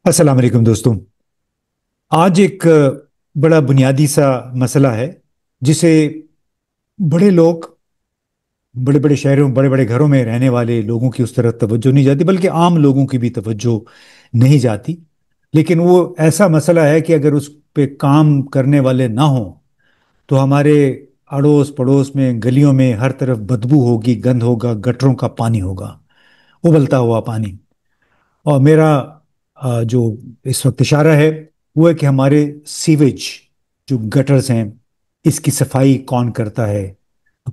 अस्सलाम वालेकुम दोस्तों। आज एक बड़ा बुनियादी सा मसला है जिसे बड़े लोग बड़े बड़े शहरों बड़े बड़े घरों में रहने वाले लोगों की उस तरफ तवज्जो नहीं जाती, बल्कि आम लोगों की भी तवज्जो नहीं जाती। लेकिन वो ऐसा मसला है कि अगर उस पे काम करने वाले ना हों तो हमारे अड़ोस पड़ोस में गलियों में हर तरफ बदबू होगी, गंद होगा, गटरों का पानी होगा, उबलता हुआ पानी। और मेरा जो इस वक्त इशारा है वो है कि हमारे सीवेज जो गटर्स हैं, इसकी सफाई कौन करता है,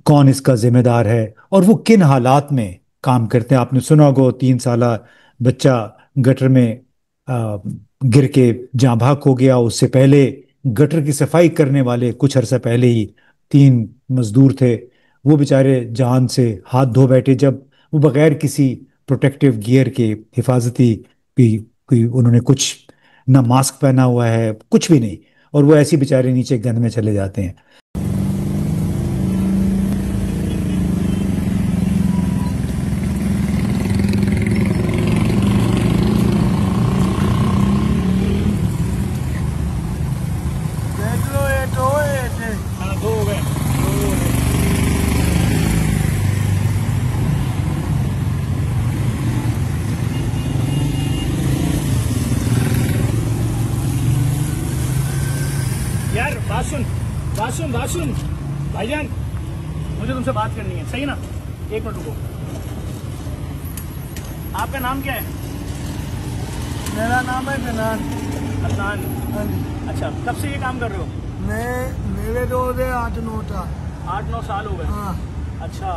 कौन इसका जिम्मेदार है, और वो किन हालात में काम करते हैं। आपने सुना होगा 3 साल बच्चा गटर में आ, गिर के जहाँ भाग हो गया। उससे पहले गटर की सफाई करने वाले कुछ अरसा पहले ही 3 मजदूर थे, वो बेचारे जान से हाथ धो बैठे जब वो बगैर किसी प्रोटेक्टिव गियर के, हिफाजती भी कोई उन्होंने कुछ ना मास्क पहना हुआ है, कुछ भी नहीं, और वो ऐसे ही बेचारे नीचे गंद में चले जाते हैं। देख लो ये तो ये थे। हाँ, दो हो गए। दो हो गए। यार बात सुन, बात सुन, बात सुन भाईजान, मुझे तुमसे बात करनी है, सही ना? एक मिनट रुको। आपका नाम क्या है? मेरा नाम है जनान। अदनान। हाँ जी। अच्छा, कब से ये काम कर रहे हो? मेरे तो दे 8-9 था। 8-9 साल हो गए। हाँ, अच्छा,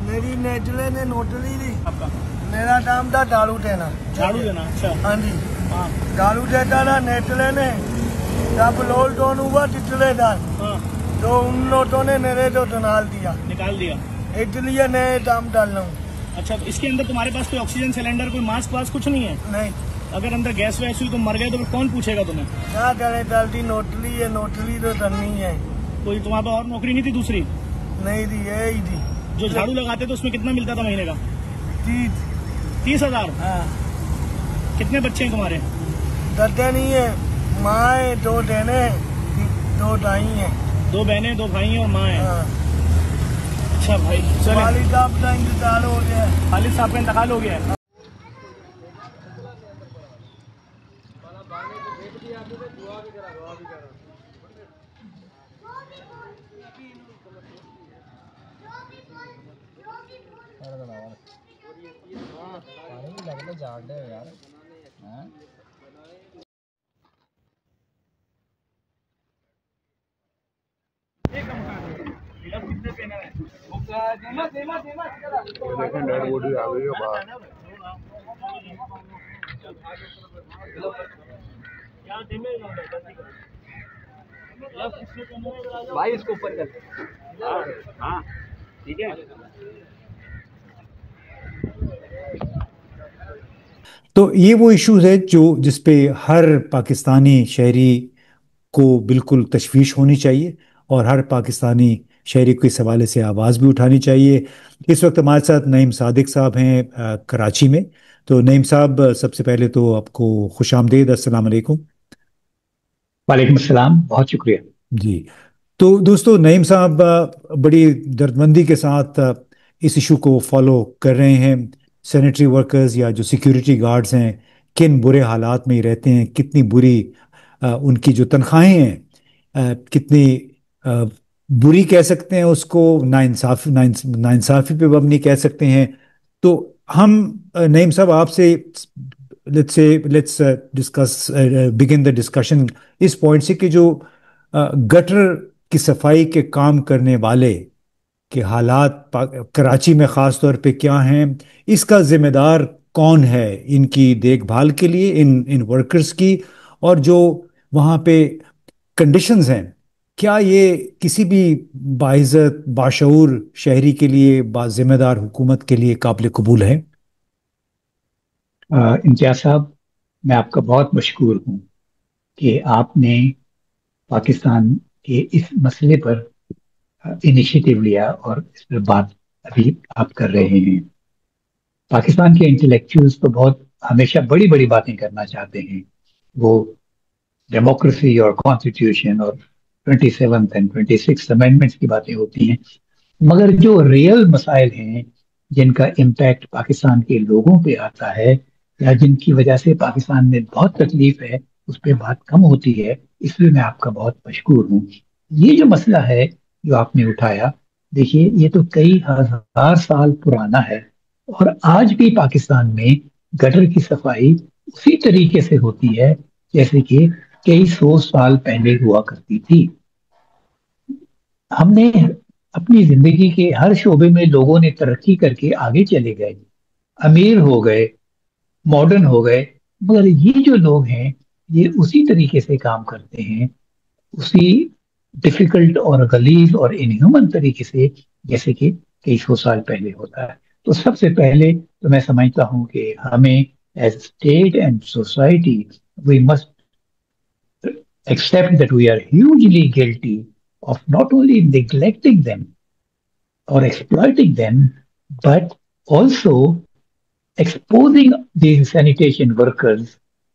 मेरी नेटले ने नोटली थी। आपका मेरा नाम था डालू टेना। झाड़ू देना। अच्छा। हाँ जी, हाँ डालू देता था नेटले ने। जब लोल टोन हुआ टिटले था हाँ, तो उन लोटों ने मेरे तो डनाल दिया, निकाल दिया। इसलिए नए दाम डाल रहा हूँ। अच्छा, तो इसके अंदर तुम्हारे पास कोई ऑक्सीजन सिलेंडर, कोई मास्क वास्क कुछ नहीं है? नहीं, अगर अंदर गैस वैस हुई तो मर गए तो फिर कौन पूछेगा तुम्हें? क्या करे, डालती नोटली है, नोटली तो करनी है। कोई तुम्हारे पास और नौकरी नहीं थी दूसरी? नहीं थी, यही थी। जो झाड़ू लगाते तो उसमें कितना मिलता था महीने का? 30,000। हाँ, कितने बच्चे हैं तुम्हारे? दर्दे नहीं है, माँ है, 2 बहने, 2 दाई हैं। 2 बहनें, 2 भाई हैं और माँ है। हाँ। अच्छा भाई, चले। वालिद साहब का इंतजार हो गया है। खालिद साहब का इंतकाल हो गया है। लेकिन डेड बॉडी आ गई है बाहर। भाई इसको ऊपर कर। हाँ हाँ, ठीक है। तो ये वो इश्यूज है जो जिसपे हर पाकिस्तानी शहरी को बिल्कुल तशवीश होनी चाहिए, और हर पाकिस्तानी शहरी को इस हवाले से आवाज़ भी उठानी चाहिए। इस वक्त हमारे साथ नईम सादिक साहब हैं कराची में। तो नईम साहब, सबसे पहले तो आपको खुश आमदीद, अस्सलाम वालेकुम। वालेकुम अस्सलाम, बहुत शुक्रिया। जी। तो दोस्तों, नईम साहब बड़ी दर्दमंदी के साथ इस इशू को फॉलो कर रहे हैं। सैनिटरी वर्कर्स या जो सिक्योरिटी गार्ड्स हैं, किन बुरे हालात में ही रहते हैं, कितनी बुरी उनकी जो तनख्वाहें हैं, कितनी अ, बुरी कह सकते हैं उसको, नाइंसाफी पे मबनी कह सकते हैं। तो हम नईम साहब आपसे let's discuss begin the discussion इस पॉइंट से कि जो गटर की सफाई के काम करने वाले के हालात कराची में ख़ास तौर पे क्या हैं, इसका जिम्मेदार कौन है इनकी देखभाल के लिए, इन इन वर्कर्स की, और जो वहाँ पे कंडीशंस हैं, क्या ये किसी भी बाइज़्ज़त बाशऊर शहरी के लिए, बाजिम्मेदार हुकूमत के लिए काबिल कबूल है? इम्तियाज साहब, मैं आपका बहुत मशकूर हूँ कि आपने पाकिस्तान के इस मसले पर इनिशिएटिव लिया और इस पर बात अभी आप कर रहे हैं। पाकिस्तान के इंटेलेक्चुअल्स तो बहुत हमेशा बड़ी बड़ी बातें करना चाहते हैं, वो डेमोक्रेसी और कॉन्स्टिट्यूशन और 27th एंड 26th अमेंडमेंट्स की बातें होती हैं, मगर जो रियल मसाइल हैं जिनका इम्पैक्ट पाकिस्तान के लोगों पे आता है या जिनकी वजह से पाकिस्तान में बहुत तकलीफ है, उस पर बात कम होती है। इसलिए मैं आपका बहुत मशहूर हूँ। ये जो मसला है जो आपने उठाया, देखिए ये तो कई हजार साल पुराना है और आज भी पाकिस्तान में गटर की सफाई उसी तरीके से होती है जैसे कि कई सौ साल पहले हुआ करती थी। हमने अपनी जिंदगी के हर शोबे में लोगों ने तरक्की करके आगे चले गए, अमीर हो गए, मॉडर्न हो गए, मगर ये जो लोग हैं ये उसी तरीके से काम करते हैं, उसी डिफिकल्ट और गलीज और इनह्यूमन तरीके से जैसे कि कई सौ साल पहले होता है। तो सबसे पहले तो मैं समझता हूँ कि हमें as state and society we must accept that we are hugely guilty of not only neglecting them or exploiting them, but also exposing these sanitation workers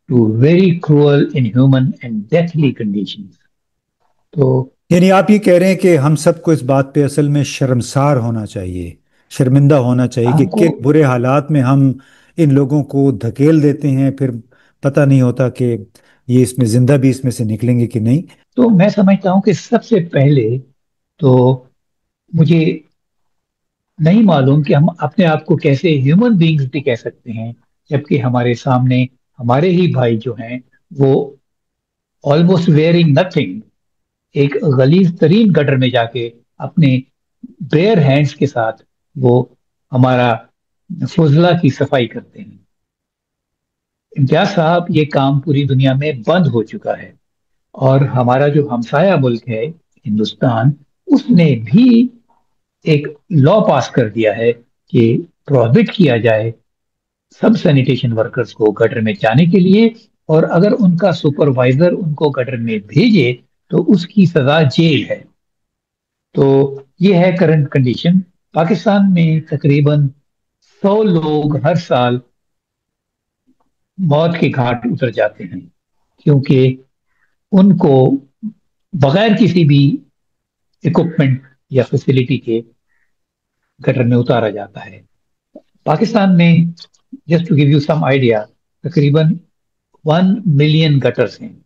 to very cruel, inhuman, and deathly conditions. तो यानी आप ये कह रहे हैं कि हम सबको इस बात पे असल में शर्मसार होना चाहिए, शर्मिंदा होना चाहिए कि हमको किन बुरे हालात में हम इन लोगों को धकेल देते हैं, फिर पता नहीं होता कि ये इसमें जिंदा भी इसमें से निकलेंगे कि नहीं। तो मैं समझता हूँ कि सबसे पहले तो मुझे नहीं मालूम कि हम अपने आप को कैसे ह्यूमन बीइंग्स भी कह सकते हैं, जबकि हमारे सामने हमारे ही भाई जो हैं वो ऑलमोस्ट वेयरिंग नथिंग एक गलीज तरीन गटर में जाके अपने बेयर हैंड्स के साथ वो हमारा फुजला की सफाई करते हैं। इम्तियाज साहब, ये काम पूरी दुनिया में बंद हो चुका है और हमारा जो हमसाया मुल्क है हिंदुस्तान, उसने भी एक लॉ पास कर दिया है कि प्रोहिबिट किया जाए सब सैनिटेशन वर्कर्स को गटर में जाने के लिए, और अगर उनका सुपरवाइजर उनको गटर में भेजे तो उसकी सजा जेल है। तो ये है करंट कंडीशन। पाकिस्तान में तकरीबन 100 लोग हर साल मौत के घाट उतर जाते हैं क्योंकि उनको बगैर किसी भी इक्विपमेंट या फैसिलिटी के गटर में उतारा जाता है। पाकिस्तान में, just to give you some idea, तकरीबन 1 मिलियन गटर्स हैं।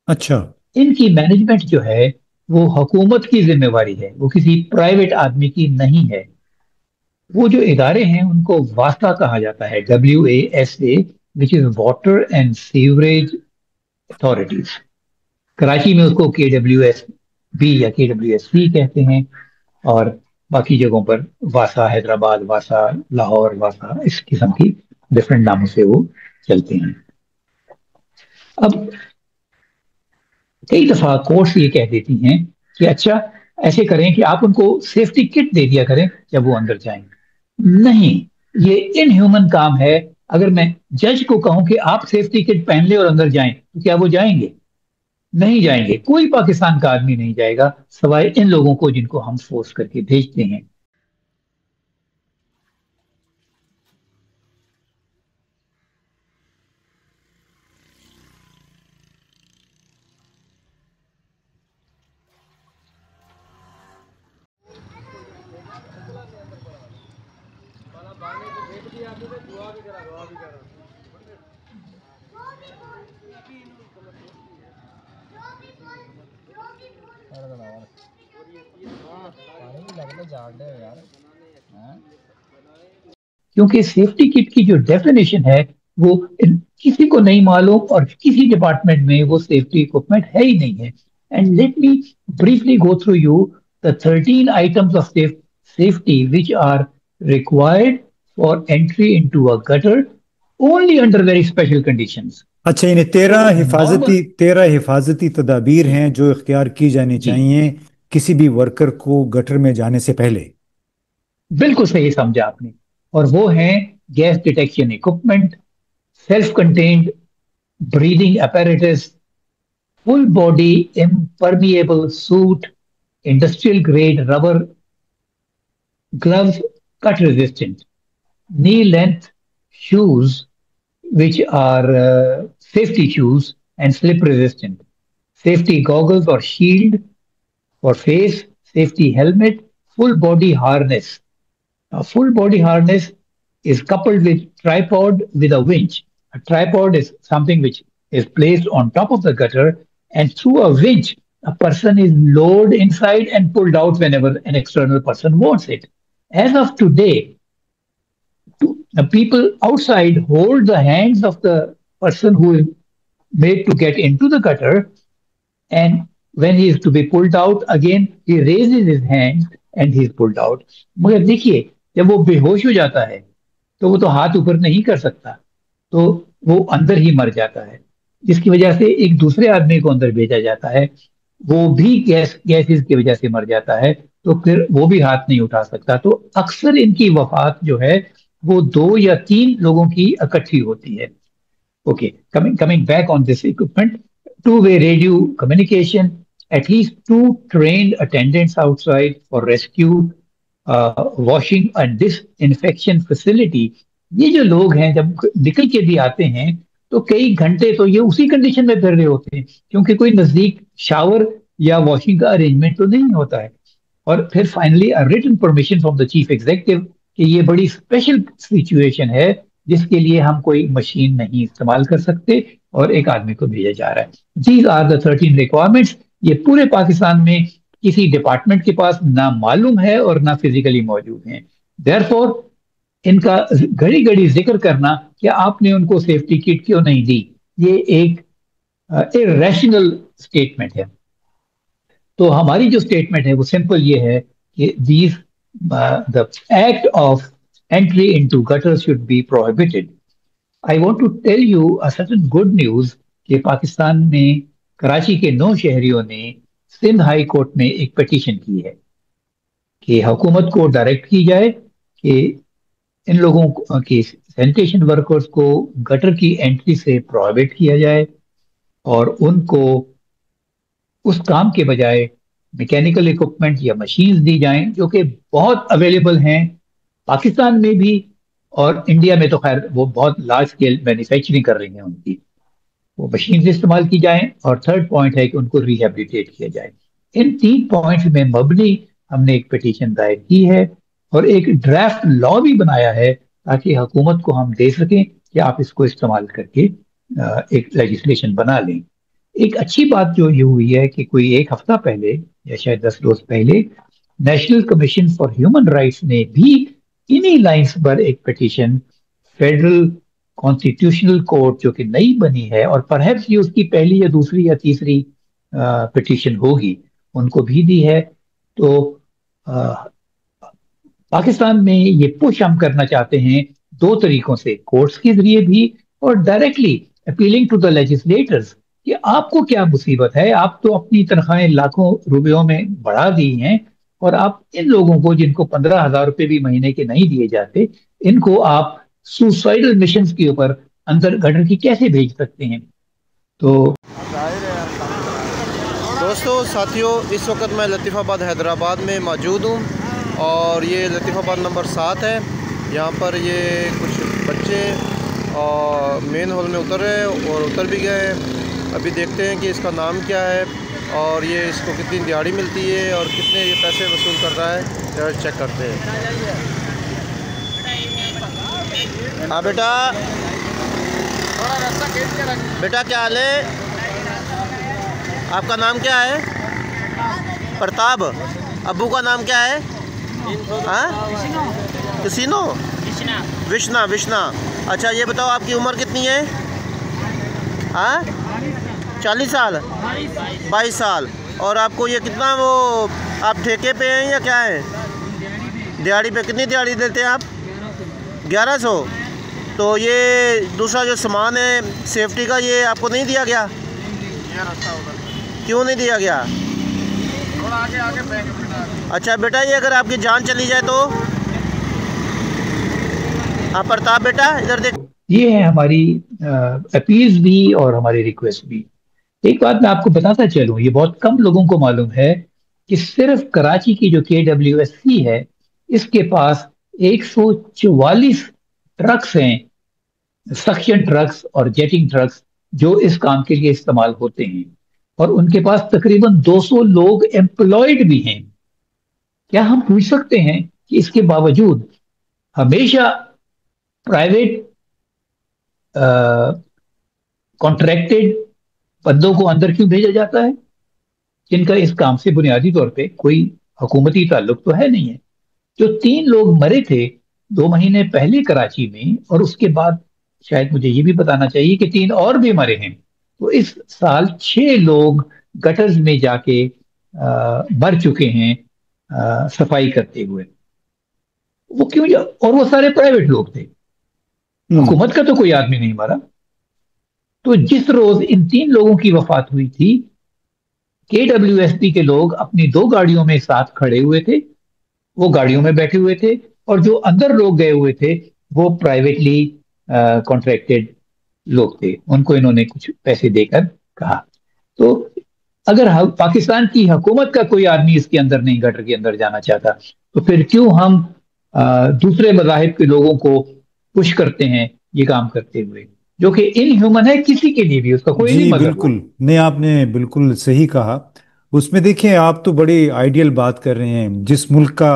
अच्छा। इनकी मैनेजमेंट जो है वो हुकूमत की जिम्मेवारी है, वो किसी प्राइवेट आदमी की नहीं है। वो जो इदारे हैं उनको वास्ता कहा जाता है, WASA, which is water and sewerage authorities. Karachi में उसको KWSB या KWSC कहते हैं और बाकी जगहों पर वासा हैदराबाद, वासा लाहौर, वासा, इस किस्म की डिफरेंट नामों से वो चलते हैं। अब कई दफा कोर्ट्स ये कह देती हैं कि अच्छा ऐसे करें कि आप उनको सेफ्टी किट दे दिया करें जब वो अंदर जाएं। नहीं, ये इनह्यूमन काम है। अगर मैं जज को कहूं कि आप सेफ्टी किट पहन ले और अंदर जाएं, तो क्या वो जाएंगे? नहीं जाएंगे। कोई पाकिस्तान का आदमी नहीं जाएगा सवाए इन लोगों को जिनको हम फोर्स करके भेजते हैं। क्योंकि सेफ्टी किट की जो डेफिनेशन है वो किसी को नहीं मालूम और किसी डिपार्टमेंट में वो सेफ्टी इक्विपमेंट है ही नहीं है। And let me briefly go through you the 13 items of safety which are required for entry into a gutter only under very special conditions. अच्छा, इन्हें तेरह हिफाजती तदाबीर हैं जो इख्तियार की जानी जी, चाहिए किसी भी वर्कर को गटर में जाने से पहले। बिल्कुल सही समझा आपने। और वो हैं gas detection equipment, self contained breathing apparatus, full body impermeable suit, industrial grade rubber gloves, cut resistant, knee length shoes, which are safety shoes, and slip resistant. Safety goggles or shield for face, safety helmet, full body harness. A full body harness is coupled with tripod with a winch. A tripod is something which is placed on top of the gutter, and through a winch, a person is lowered inside and pulled out whenever an external person wants it. As of today, the people outside hold the hands of the person who is made to get into the gutter, and when he is to be pulled out again, he raises his hands and he is pulled out. मगर देखिए, जब वो बेहोश हो जाता है तो वो तो हाथ ऊपर नहीं कर सकता, तो वो अंदर ही मर जाता है, जिसकी वजह से एक दूसरे आदमी को अंदर भेजा जाता है, वो भी गैसेस की वजह से मर जाता है, तो फिर वो भी हाथ नहीं उठा सकता। तो अक्सर इनकी वफात जो है वो 2 या 3 लोगों की इकट्ठी होती है। Okay, coming back on this equipment, two-way radio communication, at least 2 trained attendants outside for rescue, washing and disinfection facility. ये जो लोग हैं जब निकल के भी आते हैं तो कई घंटे तो ये उसी कंडीशन में फिर रहे होते हैं, क्योंकि कोई नजदीक शावर या वॉशिंग का अरेंजमेंट तो नहीं होता है। और फिर finally written permission from the chief executive कि ये बड़ी स्पेशल सिचुएशन है जिसके लिए हम कोई मशीन नहीं इस्तेमाल कर सकते और एक आदमी को भेजा जा रहा है। These are the 13 requirements. ये पूरे पाकिस्तान में किसी डिपार्टमेंट के पास ना मालूम है और ना फिजिकली मौजूद है। देयरफॉर इनका घड़ी घड़ी जिक्र करना कि आपने उनको सेफ्टी किट क्यों नहीं दी, ये एक इरेशनल स्टेटमेंट है। तो हमारी जो स्टेटमेंट है वो सिंपल ये है कि these the act of entry into gutters should be prohibited. I want to tell you a certain good news कि पाकिस्तान में कराची के 9 शहरियों ने सिंध हाई कोर्ट में एक पिटीशन की है कि हुकूमत को डायरेक्ट की जाए कि इन लोगों की सैनिटेशन वर्कर्स को गटर की एंट्री से प्रोहिबिट किया जाए और उनको उस काम के बजाय मैकेनिकल इक्विपमेंट या मशीन्स दी जाएं जो कि बहुत अवेलेबल हैं पाकिस्तान में भी, और इंडिया में तो खैर वो बहुत लार्ज स्केल मैन्युफैक्चरिंग कर रही हैं उनकी, वो मशीन इस्तेमाल की जाएं। और थर्ड पॉइंट है कि उनको रिहेबिलिटेट किया जाए। इन 3 पॉइंट्स में मबनी हमने एक पिटीशन दायर की है और एक ड्राफ्ट लॉ भी बनाया है ताकि हुकूमत को हम दे सकें कि आप इसको इस्तेमाल करके एक लेजिस्लेशन बना लें। एक अच्छी बात जो ये हुई है कि कोई 1 हफ्ता पहले या शायद 10 रोज पहले national commission for human rights ने भी इन्हीं लाइंस पर एक पिटीशन फेडरल कॉन्स्टिट्यूशनल कोर्ट जो कि नई बनी है और परहैप्स ये उसकी पहली या दूसरी या तीसरी पिटीशन होगी, उनको भी दी है। तो पाकिस्तान में ये पुश हम करना चाहते हैं 2 तरीकों से, कोर्ट्स के जरिए भी और directly appealing to the legislators कि आपको क्या मुसीबत है, आप तो अपनी तनख्वाहें लाखों रुपयों में बढ़ा दी हैं और आप इन लोगों को जिनको 15,000 रुपए भी महीने के नहीं दिए जाते, इनको आप सुसाइडल मिशन के ऊपर अंदर गटर की कैसे भेज सकते हैं। तो दोस्तों साथियों, इस वक्त मैं लतीफ़ाबाद हैदराबाद में मौजूद हूँ और ये लतीफ़ाबाद नंबर 7 है। यहाँ पर ये कुछ बच्चे और मेन हॉल में उतर रहे हैं और उतर भी गए हैं। अभी देखते हैं कि इसका नाम क्या है और ये इसको कितनी दिहाड़ी मिलती है और कितने ये पैसे वसूल कर रहा है, जरा चेक करते हैं। हाँ बेटा, बेटा क्या हाल है? आपका नाम क्या है? प्रताप। अब्बू का नाम क्या है? हाँ, किसीनो, विष्णा। विष्णा। अच्छा ये बताओ आपकी उम्र कितनी है? हाँ 40 साल, 22 साल। और आपको ये कितना, वो आप ठेके पे हैं या क्या है? दिहाड़ी पे। कितनी दिहाड़ी देते हैं आप? 1100। तो ये दूसरा जो सामान है सेफ्टी का, ये आपको नहीं दिया गया? क्यों नहीं दिया गया? थोड़ा आगे बैंक। अच्छा बेटा, ये अगर आपकी जान चली जाए तो? हाँ प्रताप बेटा इधर देख। ये है हमारी अपील्स भी और हमारी रिक्वेस्ट भी। एक बात मैं आपको बताता चलूं, ये बहुत कम लोगों को मालूम है कि सिर्फ कराची की जो KWSC है इसके पास 144 ट्रक्स हैं, सक्शन ट्रक्स और जेटिंग ट्रक्स, जो इस काम के लिए इस्तेमाल होते हैं, और उनके पास तकरीबन 200 लोग एम्प्लॉयड भी हैं। क्या हम पूछ सकते हैं कि इसके बावजूद हमेशा प्राइवेट कॉन्ट्रैक्टेड बंदों को अंदर क्यों भेजा जाता है, जिनका इस काम से बुनियादी तौर पे कोई हुकूमती ताल्लुक तो है नहीं है? जो 3 लोग मरे थे 2 महीने पहले कराची में, और उसके बाद शायद मुझे ये भी बताना चाहिए कि 3 और भी मरे हैं, तो इस साल 6 लोग गटर्स में जाके मर चुके हैं सफाई करते हुए। वो क्यों और वो सारे प्राइवेट लोग थे, हुकूमत का तो कोई आदमी नहीं मरा। तो जिस रोज इन 3 लोगों की वफात हुई थी, KWSP के लोग अपनी 2 गाड़ियों में साथ खड़े हुए थे, वो गाड़ियों में बैठे हुए थे, और जो अंदर लोग गए हुए थे वो प्राइवेटली कॉन्ट्रैक्टेड लोग थे, उनको इन्होंने कुछ पैसे देकर कहा। तो अगर पाकिस्तान की हुकूमत का कोई आदमी इसके अंदर नहीं, गटर के अंदर जाना चाहता, तो फिर क्यों हम दूसरे मज़ाहिब के लोगों को पुश करते हैं ये काम करते हुए, जो कि इनह्यूमन है किसी के लिए भी, उसका कोई नहीं जी मजहब हो। बिल्कुल, नहीं आपने बिल्कुल सही कहा। उसमें देखिए, आप तो बड़ी आइडियल बात कर रहे हैं। जिस मुल्क का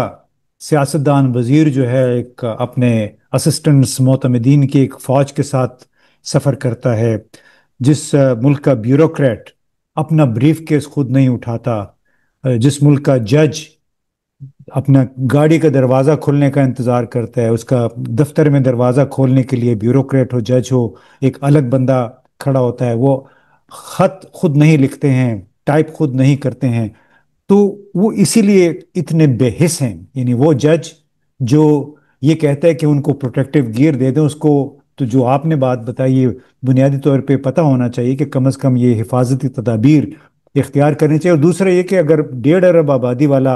सियासतदान वजीर जो है एक अपने असिस्टेंट्स मोतमदीन की एक फौज के साथ सफ़र करता है, जिस मुल्क का ब्यूरोक्रेट अपना ब्रीफ केस खुद नहीं उठाता, जिस मुल्क का जज अपना गाड़ी का दरवाज़ा खोलने का इंतज़ार करता है, उसका दफ्तर में दरवाज़ा खोलने के लिए ब्यूरोक्रेट हो, जज हो, एक अलग बंदा खड़ा होता है, वो खत खुद नहीं लिखते हैं, टाइप खुद नहीं करते हैं, तो वो इसीलिए इतने बेहिस हैं। यानी वो जज जो ये कहता है कि उनको प्रोटेक्टिव गियर दे दें उसको, तो जो आपने बात बताई ये बुनियादी तौर पे पता होना चाहिए कि कम से कम ये हिफाजती तदाबीर इख्तियार करनी चाहिए। और दूसरा ये कि अगर 1.5 अरब आबादी वाला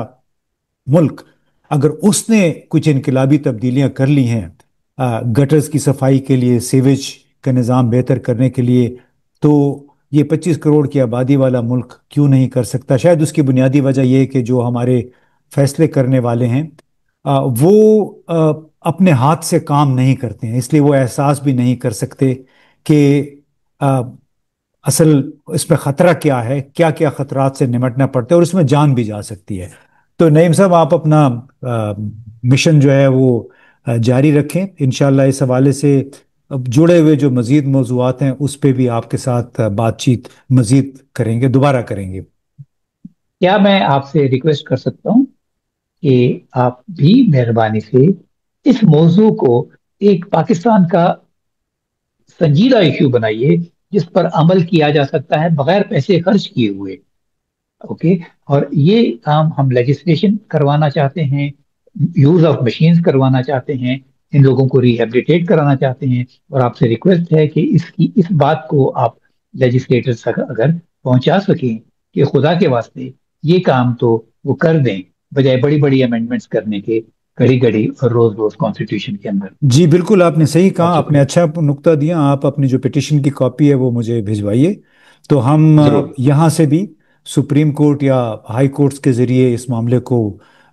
मुल्क, अगर उसने कुछ इनकलाबी तब्दीलियां कर ली हैं गटर्स की सफाई के लिए, सीवेज का निज़ाम बेहतर करने के लिए, तो ये 25 करोड़ की आबादी वाला मुल्क क्यों नहीं कर सकता? शायद उसकी बुनियादी वजह यह है कि जो हमारे फैसले करने वाले हैं वो अपने हाथ से काम नहीं करते हैं, इसलिए वो एहसास भी नहीं कर सकते कि आ, असल इसमें खतरा क्या है, क्या क्या खतरात से निमटना पड़ता है, और इसमें जान भी जा सकती है। तो नईम साहब, आप अपना मिशन जो है वो जारी रखें। इंशाल्लाह इस हवाले से अब जुड़े हुए जो मजीद मौजूआत हैं उस पे भी आपके साथ बातचीत मजीद करेंगे, दोबारा करेंगे। क्या मैं आपसे रिक्वेस्ट कर सकता हूँ कि आप भी मेहरबानी से इस मौजू को एक पाकिस्तान का संजीदा इशू बनाइए, जिस पर अमल किया जा सकता है बगैर पैसे खर्च किए हुए। ओके, और ये काम हम लेजिस्लेशन करवाना चाहते हैं, यूज ऑफ मशीन्स करवाना चाहते हैं, इन लोगों को रिहेबिलिटेट कराना चाहते हैं, और आपसे रिक्वेस्ट है कि इस बात को आप लेजिस्लेटर्स तक अगर पहुंचा सकें कि खुदा के वास्ते ये काम तो वो कर दें, बजाय बड़ी बड़ी अमेंडमेंट्स करने के, घड़ी घड़ी और रोज रोज कॉन्स्टिट्यूशन के अंदर। जी बिल्कुल, आपने सही कहा, बहुत आपने शुक्रिया। अच्छा नुक्ता दिया। आप अपनी जो पिटिशन की कॉपी है वो मुझे भिजवाइए, तो हम जरूर। यहाँ से भी सुप्रीम कोर्ट या हाई कोर्ट्स के ज़रिए इस मामले को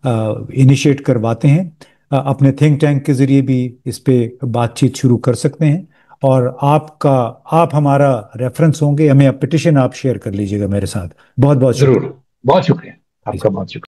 इनिशिएट करवाते हैं। अपने थिंक टैंक के ज़रिए भी इस पे बातचीत शुरू कर सकते हैं। और आप हमारा रेफरेंस होंगे, हमें पिटिशन आप शेयर कर लीजिएगा मेरे साथ। बहुत बहुत जरूर, शुक्रिया। बहुत शुक्रिया, आपका बहुत शुक्रिया।